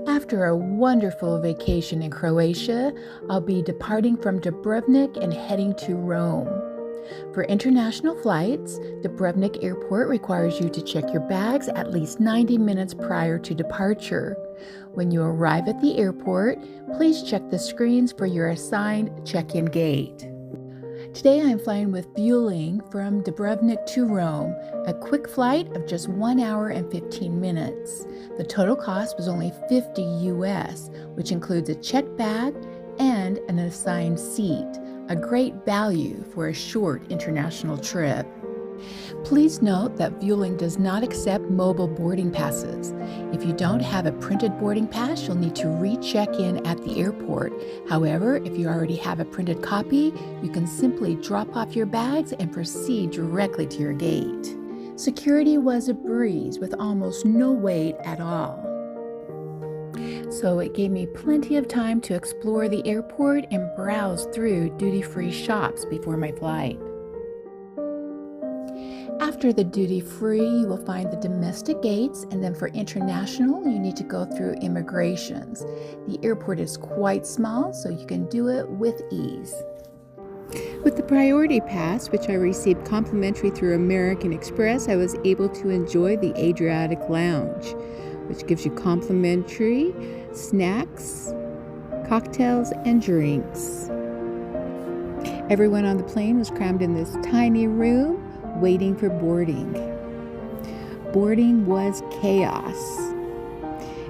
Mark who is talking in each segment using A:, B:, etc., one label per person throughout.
A: After a wonderful vacation in Croatia, I'll be departing from Dubrovnik and heading to Rome. For international flights, Dubrovnik Airport requires you to check your bags at least 90 minutes prior to departure. When you arrive at the airport, please check the screens for your assigned check-in gate. Today I'm flying with Vueling from Dubrovnik to Rome, a quick flight of just 1 hour and 15 minutes. The total cost was only $50 US, which includes a checked bag and an assigned seat, a great value for a short international trip. Please note that Vueling does not accept mobile boarding passes. If you don't have a printed boarding pass, you'll need to recheck in at the airport. However, if you already have a printed copy, you can simply drop off your bags and proceed directly to your gate. Security was a breeze with almost no wait at all. So it gave me plenty of time to explore the airport and browse through duty-free shops before my flight. After the duty-free, you will find the domestic gates, and then for international, you need to go through immigrations. The airport is quite small, so you can do it with ease. With the priority pass, which I received complimentary through American Express, I was able to enjoy the Adriatic Lounge, which gives you complimentary snacks, cocktails, and drinks. Everyone on the plane was crammed in this tiny room, waiting for boarding. Boarding was chaos.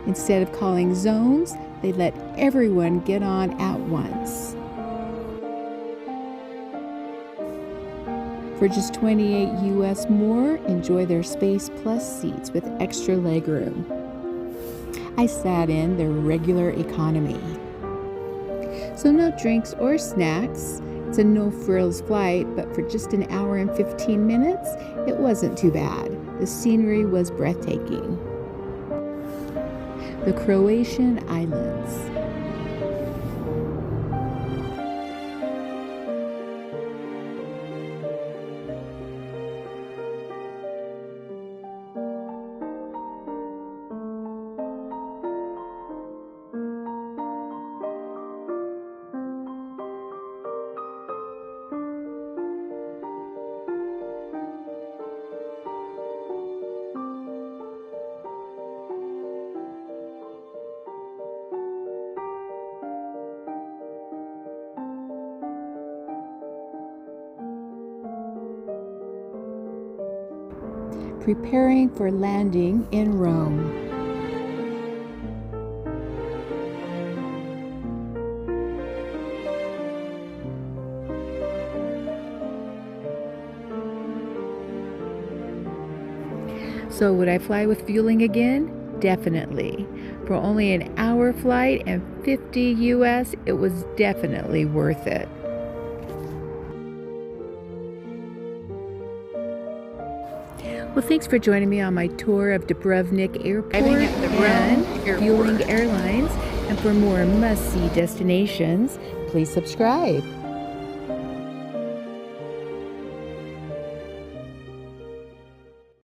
A: Instead of calling zones, they let everyone get on at once. For just $28 US more, enjoy their Space Plus seats with extra legroom. I sat in their regular economy. So no drinks or snacks. It's a no-frills flight, but for just an hour and 15 minutes, it wasn't too bad. The scenery was breathtaking. The Croatian islands. Preparing for landing in Rome. So would I fly with Vueling again? Definitely. For only an hour flight and $50 US, it was definitely worth it. Well, thanks for joining me on my tour of Dubrovnik Airport and Vueling Airlines. And for more must-see destinations, please subscribe.